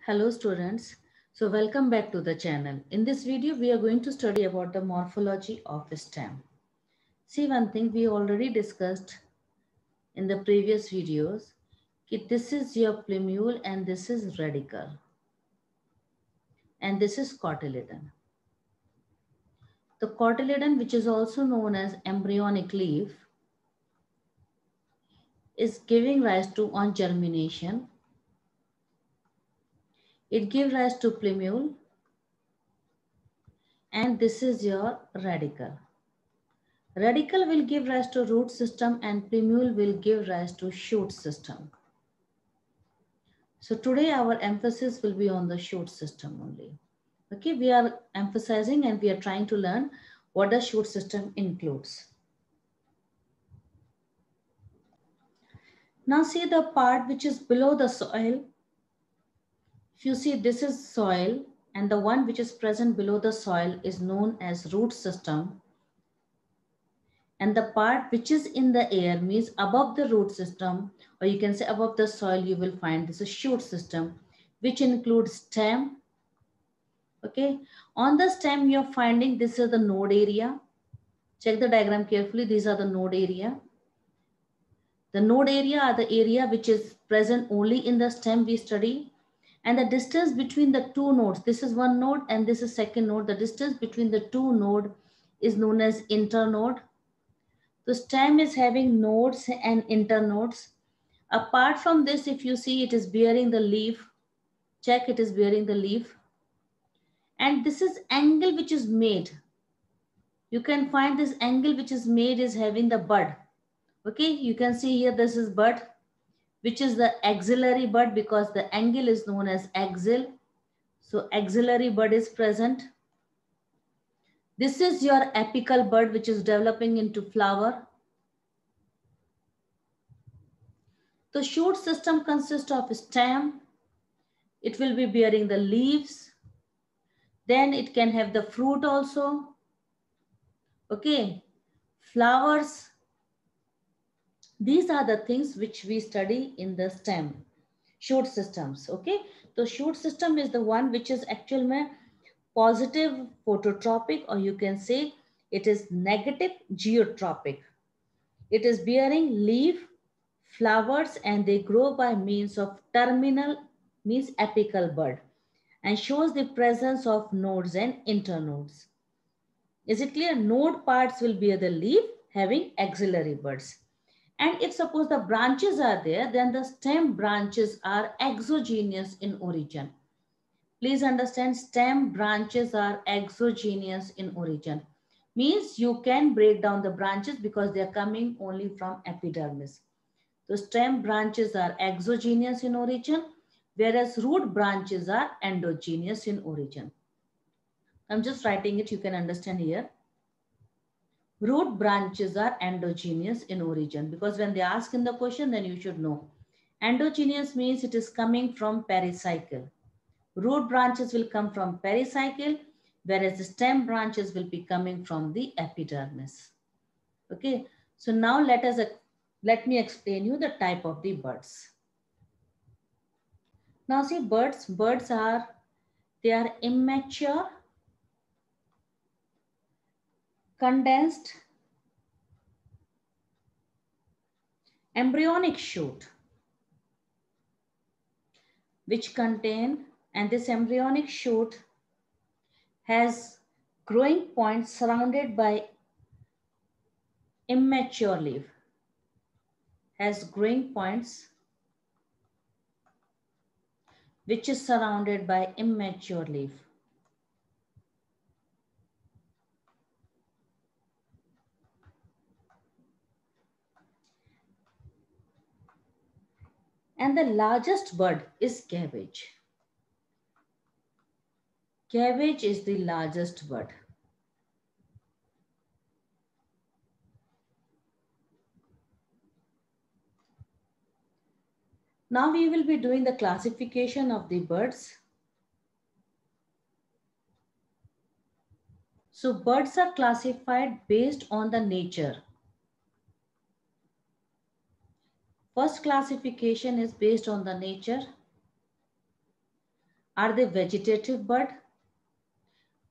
Hello students. So welcome back to the channel. In this video, we are going to study about the morphology of stem. See one thing we already discussed in the previous videos. This is your plumule and this is radicle. And this is cotyledon. The cotyledon, which is also known as embryonic leaf, is giving rise to on germination. It gives rise to plumule. And this is your radicle. Radicle will give rise to root system and plumule will give rise to shoot system. So today our emphasis will be on the shoot system only. Okay, we are emphasizing and we are trying to learn what the shoot system includes. Now see the part which is below the soil. If you see, this is soil and the one which is present below the soil is known as root system. And the part which is in the air means above the root system, or you can say above the soil, you will find this is shoot system, which includes stem. Okay, on the stem you're finding this is the node area. Check the diagram carefully. These are the node area. The node area are the area which is present only in the stem we study. And the distance between the two nodes, this is one node and this is second node. The distance between the two node is known as internode. The stem is having nodes and internodes. Apart from this, if you see, it is bearing the leaf. Check, it is bearing the leaf. And this is angle which is made. You can find this angle which is made is having the bud. Okay, you can see here this is bud, which is the axillary bud because the angle is known as axil. So axillary bud is present. This is your apical bud which is developing into flower. The shoot system consists of stem. It will be bearing the leaves. Then it can have the fruit also. Okay, flowers. These are the things which we study in the stem, shoot systems. Okay, the shoot system is the one which is actually positive phototropic, or you can say it is negative geotropic. It is bearing leaf, flowers, and they grow by means of terminal, means apical bud, and shows the presence of nodes and internodes. Is it clear? Node parts will bear the leaf having axillary buds. And if suppose the branches are there, then the stem branches are exogenous in origin. Please understand, stem branches are exogenous in origin. Means you can break down the branches because they are coming only from epidermis. The stem branches are exogenous in origin, whereas root branches are endogenous in origin. I'm just writing it, you can understand here. Root branches are endogenous in origin because when they ask in the question, then you should know. Endogenous means it is coming from pericycle. Root branches will come from pericycle, whereas the stem branches will be coming from the epidermis. Okay, so now let me explain you the type of the buds. Now see, birds are immature, condensed, embryonic shoot, which contain, and this embryonic shoot has growing points surrounded by immature leaf, has growing points which is surrounded by immature leaf. And the largest bud is cabbage. Cabbage is the largest bud. Now we will be doing the classification of the buds. So buds are classified based on the nature. First classification is based on the nature. Are they vegetative bud?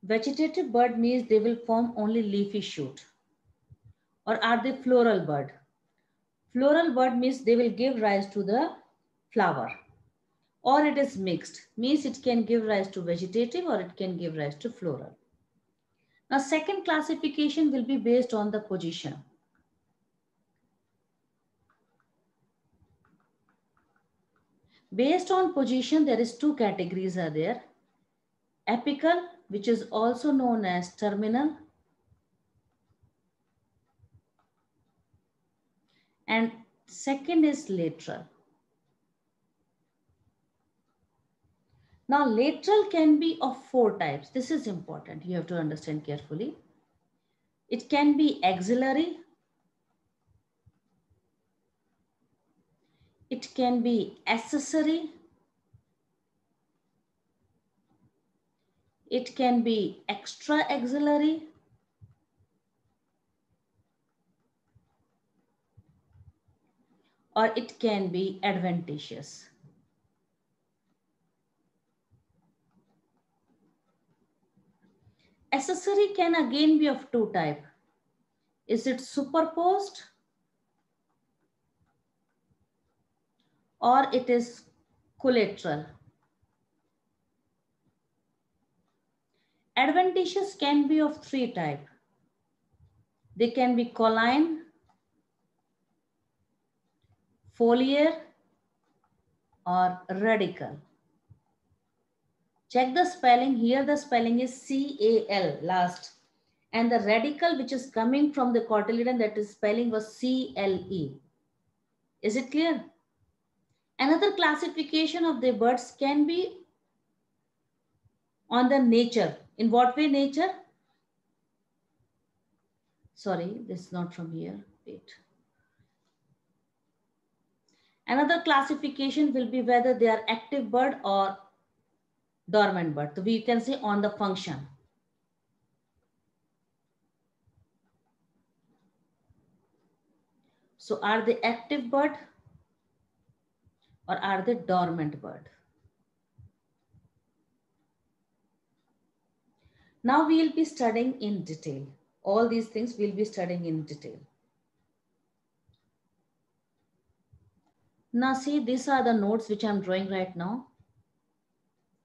Vegetative bud means they will form only leafy shoot. Or are they floral bud? Floral bud means they will give rise to the flower. Or it is mixed, means it can give rise to vegetative or it can give rise to floral. Now, second classification will be based on the position. Based on position, there is two categories are there. Apical, which is also known as terminal, and second is lateral. Now, lateral can be of four types. This is important. You have to understand carefully. It can be axillary. It can be accessory. It can be extra axillary. Or it can be adventitious. Accessory can again be of two types. Is it superposed or it is collateral? Adventitious can be of three types. They can be colline, foliar, or radical. Check the spelling. Here the spelling is C-A-L last. And the radical which is coming from the cotyledon, that is spelling was C-L-E. Is it clear? Another classification of the birds can be on the nature. In what way nature? Sorry, this is not from here. Wait. Another classification will be whether they are active bird or dormant bird. So we can say on the function. So are they active bird or are they dormant bird? Now we will be studying in detail. All these things we'll be studying in detail. Now see, these are the notes which I'm drawing right now.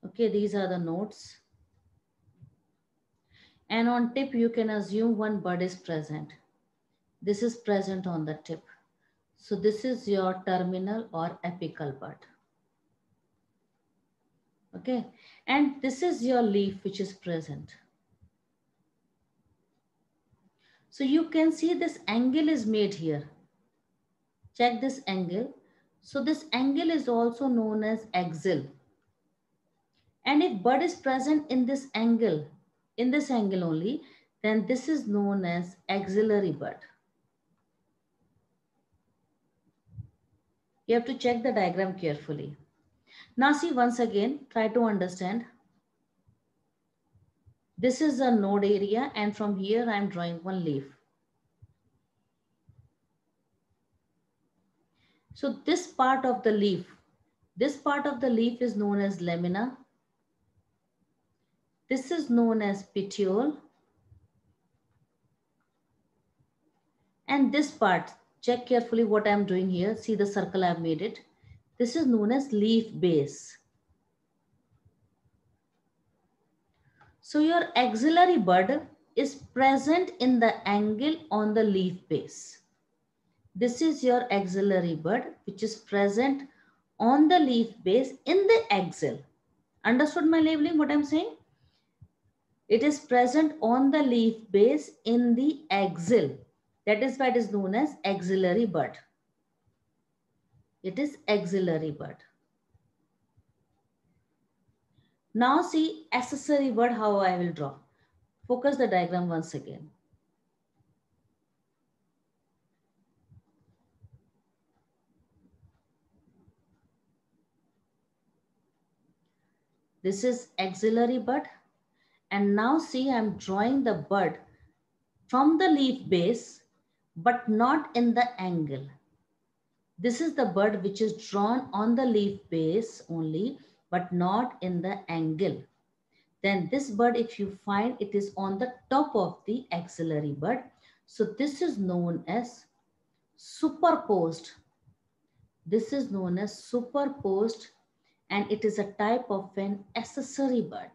Okay, these are the notes. And on tip, you can assume one bird is present. This is present on the tip. So this is your terminal or apical bud. Okay, and this is your leaf which is present. So you can see this angle is made here. Check this angle. So this angle is also known as axial. And if bud is present in this angle only, then this is known as axillary bud. You have to check the diagram carefully. Now see, once again, try to understand. This is a node area and from here I am drawing one leaf. So this part of the leaf is known as lamina. This is known as petiole. And this part, check carefully what I'm doing here. See the circle I've made it. This is known as leaf base. So your axillary bud is present in the angle on the leaf base. This is your axillary bud which is present on the leaf base in the axial. Understood my labeling, what I'm saying? It is present on the leaf base in the axial. That is why it is known as axillary bud. It is axillary bud. Now see accessory bud, how I will draw. Focus the diagram once again. This is axillary bud. And now see, I'm drawing the bud from the leaf base, but not in the angle. This is the bud which is drawn on the leaf base only, but not in the angle. Then this bud, if you find, it is on the top of the axillary bud. So this is known as superposed. This is known as superposed, and it is a type of an accessory bud.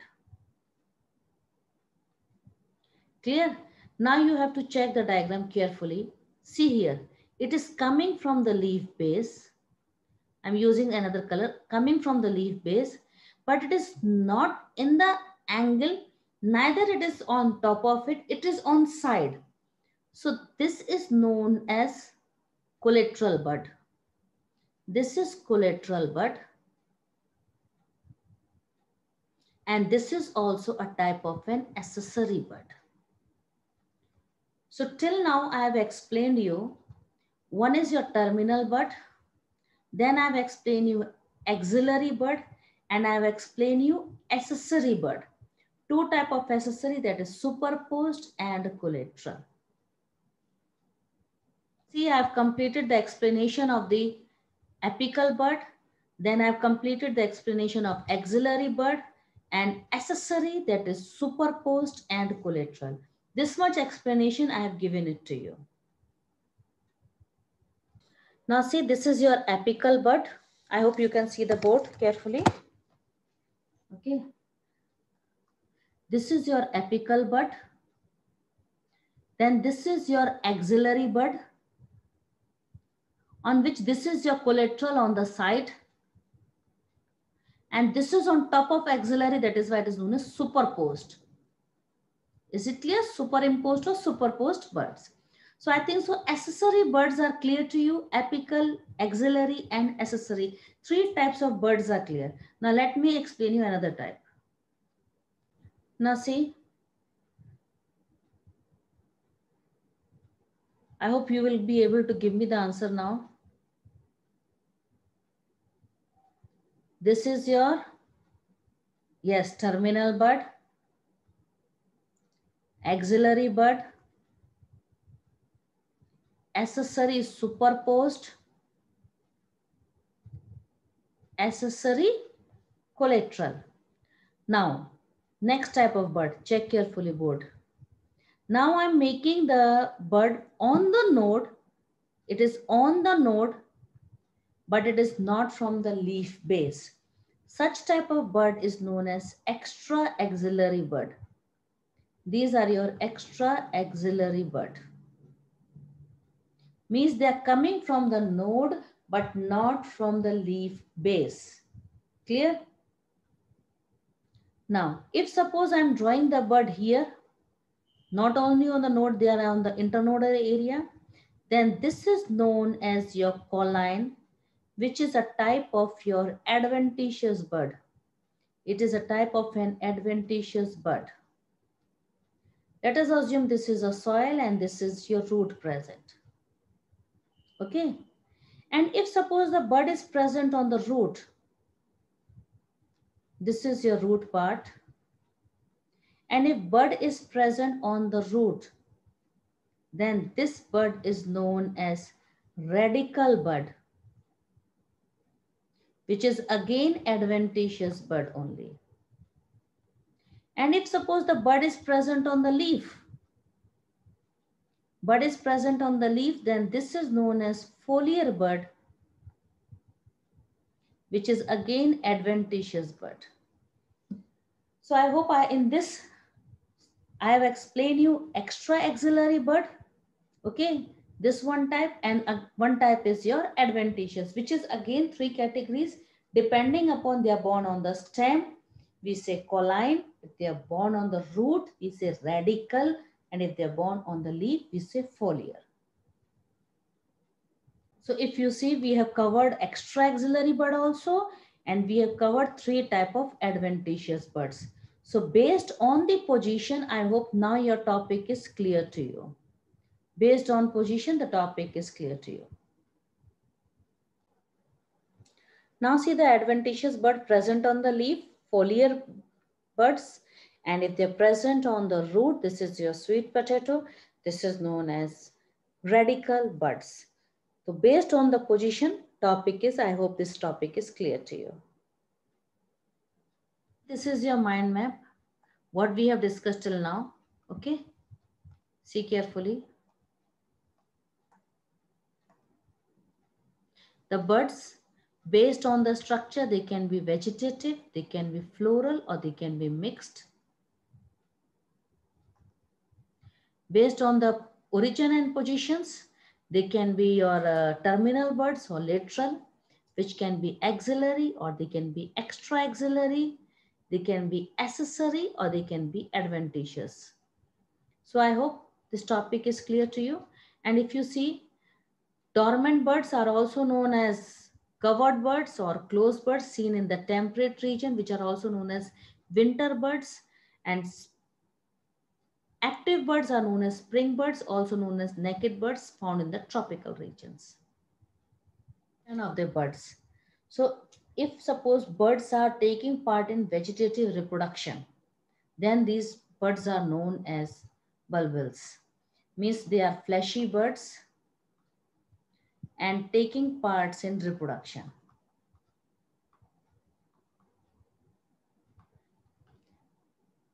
Clear? Now you have to check the diagram carefully. See here, it is coming from the leaf base. I'm using another color, coming from the leaf base, but it is not in the angle, neither it is on top of it, it is on side. So this is known as collateral bud. This is collateral bud. And this is also a type of an accessory bud. So till now I have explained you, one is your terminal bud, then I have explained you axillary bud, and I have explained you accessory bud. Two type of accessory, that is superposed and collateral. See, I have completed the explanation of the apical bud, then I have completed the explanation of axillary bud and accessory, that is superposed and collateral. This much explanation I have given it to you. Now see, this is your apical bud. I hope you can see the board carefully. Okay. This is your apical bud. Then this is your axillary bud, on which this is your collateral on the side. And this is on top of axillary, that is why it is known as superposed. Is it clear? Superimposed or superposed buds. So I think so accessory buds are clear to you. Apical, axillary and accessory. Three types of buds are clear. Now let me explain you another type. Now see, I hope you will be able to give me the answer now. This is your, yes, terminal bud, axillary bud, accessory superposed, accessory collateral. Now, next type of bud, check carefully board. Now I'm making the bud on the node. It is on the node, but it is not from the leaf base. Such type of bud is known as extra axillary bud. These are your extra axillary bud. Means they are coming from the node, but not from the leaf base. Clear? Now, if suppose I'm drawing the bud here, not only on the node, they are on the internodal area, then this is known as your colline, which is a type of your adventitious bud. It is a type of an adventitious bud. Let us assume this is a soil and this is your root present. Okay. And if suppose the bud is present on the root, this is your root part. And if bud is present on the root, then this bud is known as radical bud, which is again adventitious bud only. And if suppose the bud is present on the leaf, bud is present on the leaf, then this is known as foliar bud, which is again adventitious bud. So I hope in this I have explained you extra axillary bud. Okay, this one type, and one type is your adventitious, which is again three categories depending upon they are born on the stem, we say colline. If they are born on the root, we say radical, and if they are born on the leaf, we say foliar. So if you see, we have covered extra axillary bud also, and we have covered three type of adventitious buds. So based on the position, I hope now your topic is clear to you. Based on position, the topic is clear to you. Now see the adventitious bud present on the leaf, foliar buds, and if they're present on the root, this is your sweet potato. This is known as radical buds. So based on the position, topic is, I hope this topic is clear to you. This is your mind map, what we have discussed till now. Okay, see carefully. The buds, based on the structure, they can be vegetative, they can be floral, or they can be mixed. Based on the origin and positions, they can be your terminal buds or lateral, which can be axillary or they can be extra axillary. They can be accessory or they can be adventitious. So I hope this topic is clear to you. And if you see, dormant birds are also known as covered birds or closed birds seen in the temperate region, which are also known as winter birds. And active birds are known as spring birds, also known as naked birds, found in the tropical regions. And of the birds. So if suppose birds are taking part in vegetative reproduction, then these birds are known as bulbuls. Means they are fleshy birds and taking parts in reproduction.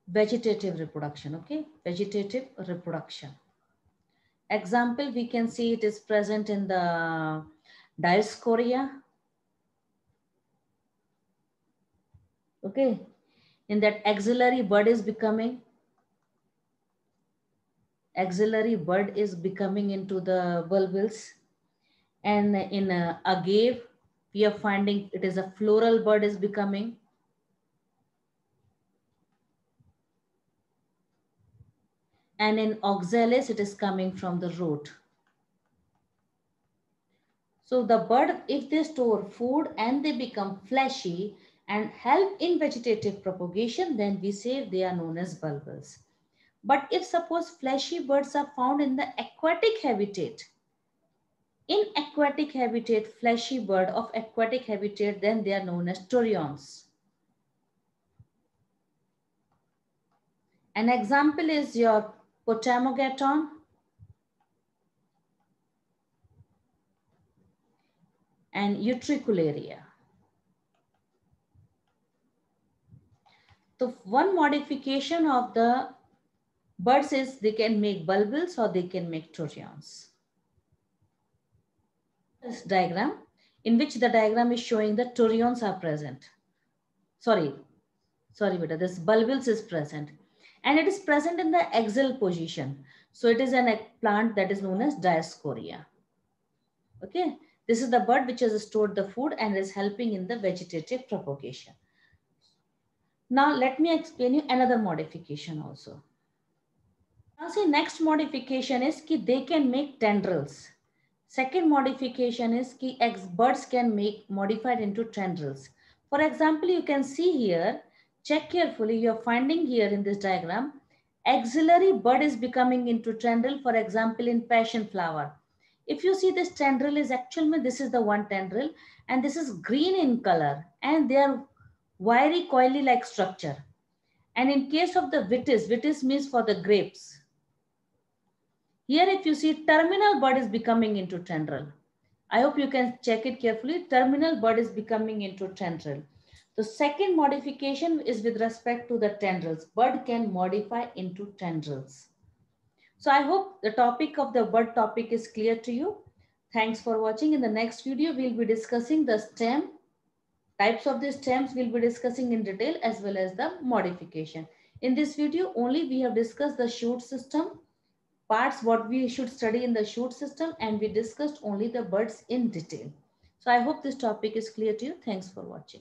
Vegetative reproduction, okay? Vegetative reproduction. Example, we can see it is present in the Dioscorea. Okay, in that axillary bud is becoming into the bulbils. And in agave, we are finding it is a floral bud is becoming. And in oxalis, it is coming from the root. So the bud, if they store food and they become fleshy and help in vegetative propagation, then we say they are known as bulbils. But if suppose fleshy buds are found in the aquatic habitat, fleshy bud of aquatic habitat, then they are known as turions. An example is your Potamogeton and Utricularia. So one modification of the buds is they can make bulbils or they can make turions. This diagram, in which the diagram is showing the turions are present. Sorry, beta, this bulbils is present. And it is present in the axial position. So it is a plant that is known as Dioscorea. Okay, this is the bud which has stored the food and is helping in the vegetative propagation. Now let me explain you another modification also. Now see, next modification is that they can make tendrils. Second modification is that birds can make modified into tendrils. For example, you can see here, check carefully, you're finding here in this diagram, axillary bud is becoming into tendril, for example, in passion flower. If you see this tendril is actually, this is the one tendril and this is green in color and they are wiry coily like structure. And in case of the vitis means for the grapes. Here, if you see terminal bud is becoming into tendril. I hope you can check it carefully. Terminal bud is becoming into tendril. The second modification is with respect to the tendrils. Bud can modify into tendrils. So I hope the topic of the bud topic is clear to you. Thanks for watching. In the next video, we'll be discussing the stem. Types of the stems we'll be discussing in detail as well as the modification. In this video, only we have discussed the shoot system. Parts what we should study in the shoot system, and we discussed only the buds in detail. So I hope this topic is clear to you. Thanks for watching.